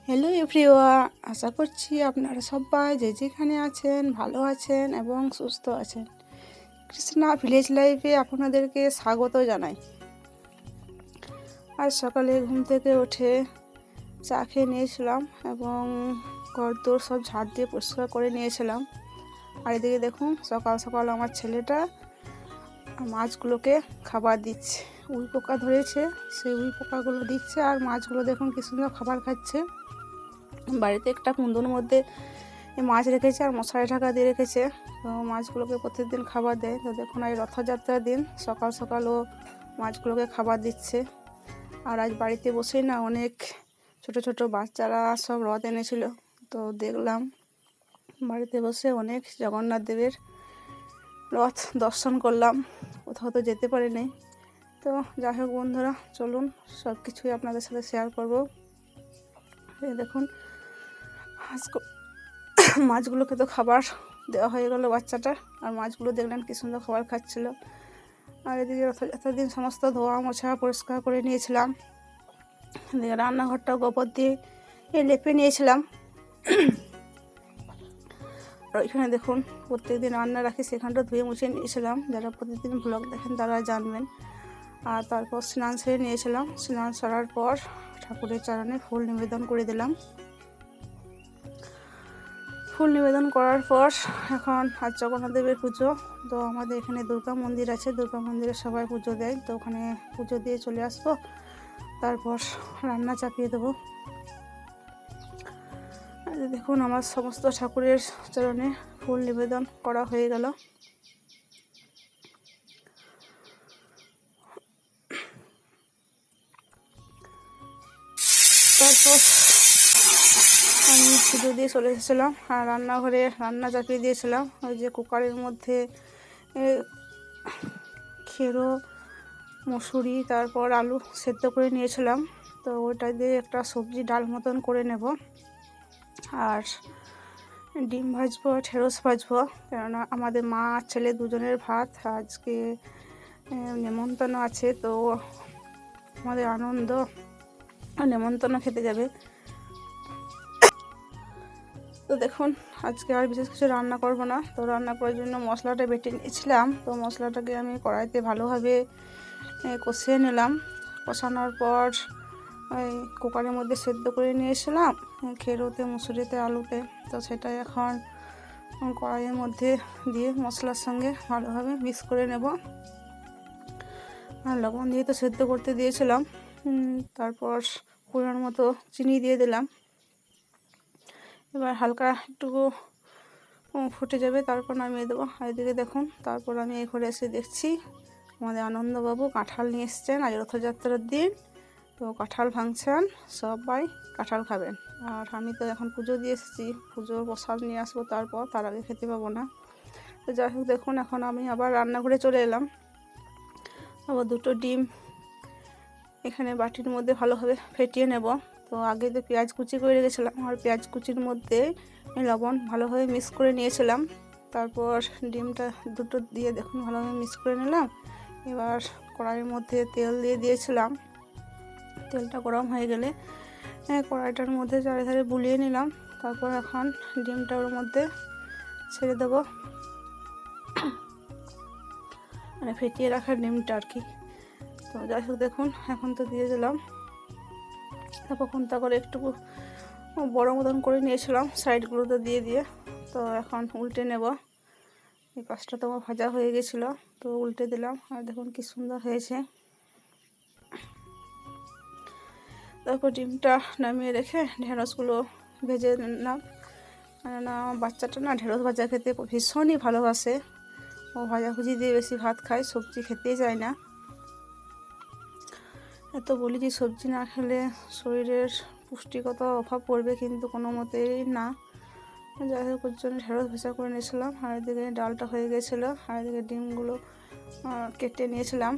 Hello everyone, আশা করছি আপনারা সবাই যে যেখানে আছেন ভালো আছেন এবং সুস্থ আছেন। কৃষ্ণা ভিলেজ লাইফে আপনাদেরকে স্বাগত জানাই। আজ সকালে ঘুম থেকে উঠে চা খেয়ে নিয়েছিলাম এবং ঘরদোর সব ঝাড় দিয়ে পরিষ্কার করে নিয়েছিলাম। আর এদিকে দেখুন সকাল সকাল আমার ছেলেটা মাছগুলোকে খাবার দিচ্ছে। উই পোকা ধরেছে, সেই উই পোকাগুলো দিচ্ছে আর মাছগুলো দেখুন কি সুন্দর খাবার খাচ্ছে। বাড়িতে একটা কুন্দুর মধ্যে মাছ রেখেছে আর মশারি ঢাকা দিয়ে রেখেছে, তো মাছগুলোকে প্রত্যেকদিন খাবার দেয়। তো দেখুন এই রথযাত্রার দিন সকাল সকাল ও মাছগুলোকে খাবার দিচ্ছে। আর আজ বাড়িতে বসেই না অনেক ছোট ছোট বাচ্চারা সব রথ এনেছিল, তো দেখলাম বাড়িতে বসে অনেক জগন্নাথ দেবের রথ দর্শন করলাম। কোথাও তো যেতে পারিনি, তো যাই হোক বন্ধুরা, চলুন সব কিছুই আপনাদের সাথে শেয়ার করবো। দেখুন মাছগুলোকে তো খাবার দেওয়া হয়ে গেল বাচ্চাটা, আর মাছগুলো দেখলেন কি সুন্দর খাবার খাচ্ছিল। আর এদিকে রথযাত্রার দিন সমস্ত ধোয়া মোছা পরিষ্কার করে নিয়েছিলাম। এদিকে রান্নাঘরটা গোবর দিয়ে লেপে নিয়েছিলাম। আর ওইখানে দেখুন প্রত্যেকদিন রান্না রাখি, সেখানটা ধুয়ে মুছে নিয়েছিলাম। যারা প্রতিদিন ব্লগ দেখেন তারা জানবেন। আর তারপর স্নান সেরে নিয়েছিলাম। স্নান সারার পর ঠাকুরের চরণে ফুল নিবেদন করে দিলাম। ফুল নিবেদন করার পর এখন আজ জগন্নাথ দেবের পুজো। তো আমাদের এখানে দুর্গা মন্দির আছে, দুর্গা মন্দিরে সবাই পুজো দেয়, তো ওখানে পুজো দিয়ে চলে আসবো। তারপর রান্না চাপিয়ে দেবো। দেখুন আমার সমস্ত ঠাকুরের চরণে ফুল নিবেদন করা হয়ে গেল। তারপর আমি পুজো দিয়ে চলে এসেছিলাম আর রান্নাঘরে রান্না চাপিয়ে দিয়েছিলাম। ওই যে কুকারের মধ্যে খেরো মসুরি তারপর আলু সেদ্ধ করে নিয়েছিলাম, তো ওটা দিয়ে একটা সবজি ডাল মতন করে নেব। আর ডিম ভাজবো, ঢেঁড়স ভাজবো, কেননা আমাদের মা আর ছেলে দুজনের ভাত আজকে নেমন্তন্ন আছে, তো আমাদের আনন্দ নেমন্তন্ন খেতে যাবে। তো দেখুন আজকে আর বিশেষ কিছু রান্না করব না, তো রান্না করার জন্য মশলাটা বেটে নিয়েছিলাম। তো মশলাটাকে আমি কড়াইতে ভালোভাবে কষিয়ে নিলাম। কষানোর পর ওই কুকারের মধ্যে সেদ্ধ করে নিয়েছিলাম খেরোতে মুসুরিতে আলুতে, তো সেটা এখন কড়াইয়ের মধ্যে দিয়ে মশলার সঙ্গে ভালোভাবে মিক্স করে নেব। আর লবণ দিয়ে তো সেদ্ধ করতে দিয়েছিলাম, তারপর পরিমাণ মতো চিনি দিয়ে দিলাম। এবার হালকা একটু ফুটে যাবে, তারপর নামিয়ে দেবো। আর এদিকে দেখুন তারপর আমি এই ঘরে এসে দেখছি আমাদের আনন্দবাবু কাঁঠাল নিয়ে এসছেন। আজ রথযাত্রার দিন, তো কাঁঠাল ভাঙছেন, সবাই কাঁঠাল খাবেন। আর আমি তো এখন পুজো দিয়ে এসেছি, পুজোর প্রসাদ নিয়ে আসবো, তারপর তার আগে খেতে পাবো না। তো যাই হোক দেখুন এখন আমি আবার রান্নাঘরে চলে এলাম। আবার দুটো ডিম এখানে বাটির মধ্যে ভালোভাবে ফেটিয়ে নেব। তো আগে তো পেঁয়াজ কুচি করে রেখেছিলাম, আর পেঁয়াজ কুচির মধ্যে লবণ ভালোভাবে মিক্স করে নিয়েছিলাম। তারপর ডিমটা দুটো দিয়ে দেখুন ভালোভাবে মিক্স করে নিলাম। এবার কড়াইয়ের মধ্যে তেল দিয়ে দিয়েছিলাম। তেলটা গরম হয়ে গেলে কড়াইটার মধ্যে চারিধারে বুলিয়ে নিলাম। তারপর এখন ডিমটা ওর মধ্যে ছেড়ে দেবো, মানে ফেটিয়ে রাখা ডিমটা আর কি। তো যাই হোক দেখুন এখন তো দিয়ে দিলাম। তারপর কোনটা করে একটু বড় মতন করে নিয়েছিলাম সাইডগুলোতে দিয়ে দিয়ে। তো এখন উল্টে নেব। এই পাশটা তো আমার ভাজা হয়ে গেছিলো, তো উল্টে দিলাম। আর দেখুন কি সুন্দর হয়েছে। তারপর ডিমটা নামিয়ে রেখে ঢেঁড়সগুলো ভেজে নিলাম, কেননা আমার বাচ্চাটা না ঢেঁড়স ভাজা খেতে ভীষণই ভালোবাসে। ও ভাজাভুজি দিয়ে বেশি ভাত খায়, সবজি খেতেই চায় না। এত বলি যে সবজি না খেলে শরীরের পুষ্টিগত অভাব পড়বে, কিন্তু কোনো মতেই না। যাই হোক ওর জন্য ঢেঁড়স ভাজা করে নিয়েছিলাম। আর এদিকে ডালটা হয়ে গেছিলো, আর এদিকে ডিমগুলো কেটে নিয়েছিলাম।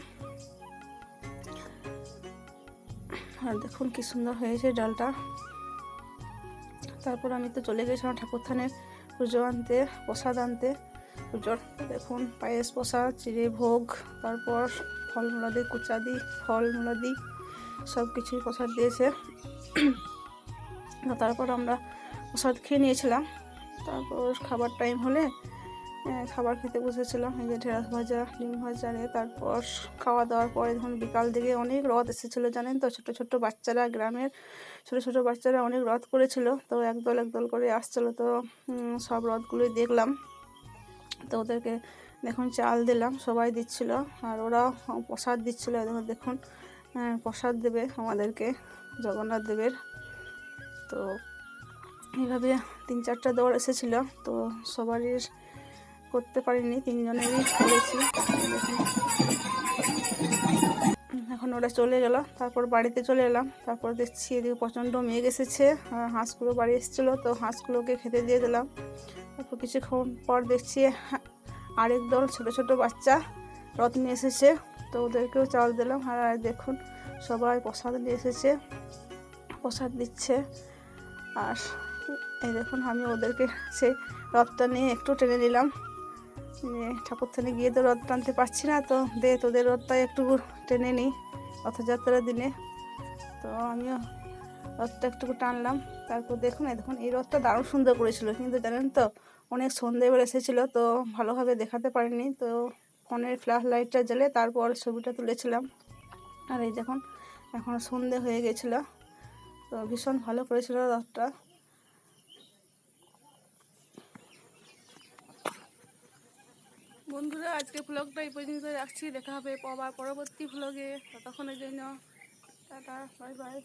আর দেখুন কি সুন্দর হয়েছে ডালটা। তারপর আমি তো চলে গেছিলাম ঠাকুর থানে পুজো আনতে, প্রসাদ আনতে পুজোর। দেখুন পায়েস প্রসাদ, চিড়ে ভোগ, তারপর ফলমূলাদি কুচাদি ফলমূলাদি সব কিছুই প্রসাদ দিয়েছে। তো তারপর আমরা প্রসাদ খেয়ে নিয়েছিলাম। তারপর খাবার টাইম হলে খাবার খেতে বসেছিলাম। এই যে ঢেঁড়স ভাজা, ডিম ভাজা, তারপর খাওয়া দাওয়ার পরে যখন বিকাল দিকে অনেক রথ এসেছিলো জানেন তো, ছোটো ছোটো বাচ্চারা, গ্রামের ছোটো ছোটো বাচ্চারা অনেক রথ করেছিল। তো একদল একদল করে আসছিলো, তো সব রথগুলোই দেখলাম। তো ওদেরকে দেখুন চাল দিলাম, সবাই দিচ্ছিল, আর ওরা প্রসাদ দিচ্ছিল। দেখুন প্রসাদ দেবে আমাদেরকে, জগন্নাথ দেবের। তো এইভাবে 3-4টা দৌড় এসেছিল, তো সবারই করতে পারিনি, 3জনেরই করেছি। দেখুন এখন ওরা চলে গেল, তারপর বাড়িতে চলে এলাম। তারপর দেখছি এদিকে প্রচণ্ড মেঘ এসেছে, হাঁসগুলো বাড়ি এসেছিলো, তো হাঁসগুলোকে খেতে দিয়ে দিলাম। তারপর কিছুক্ষণ পর দেখছি আরেক দল ছোটো ছোটো বাচ্চা রথ নিয়ে এসেছে, তো ওদেরকেও চাল দিলাম। আর দেখুন সবাই প্রসাদ নিয়ে এসেছে, প্রসাদ দিচ্ছে। আর এই দেখুন আমি ওদেরকে সেই রথটা নিয়ে একটু টেনে নিলাম, ঠাকুরথানে গিয়ে তো রথ টানতে পারছি না, তো তোদের রথটা একটু টেনে নিই রথযাত্রার দিনে। তো আমিও রথটা একটু টানলাম। তারপর দেখুন এই রথটা দারুণ সুন্দর করেছিল, কিন্তু জানেন তো অনেক সন্ধেবেলা এসেছিলো, তো ভালোভাবে দেখাতে পারিনি। তো ফোনের ফ্ল্যাশ লাইটটা জ্বেলে তারপর ছবিটা তুলেছিলাম। আর এই দেখুন এখন সন্ধে হয়ে গেছিলো, তো ভীষণ ভালো করেছিল রথটা। বন্ধুরা, আজকে ভ্লগটা এই পর্যন্ত রাখছি, দেখা হবে আবার পরবর্তী ভ্লগে। ততক্ষণের জন্য টাটা, বাই বাই।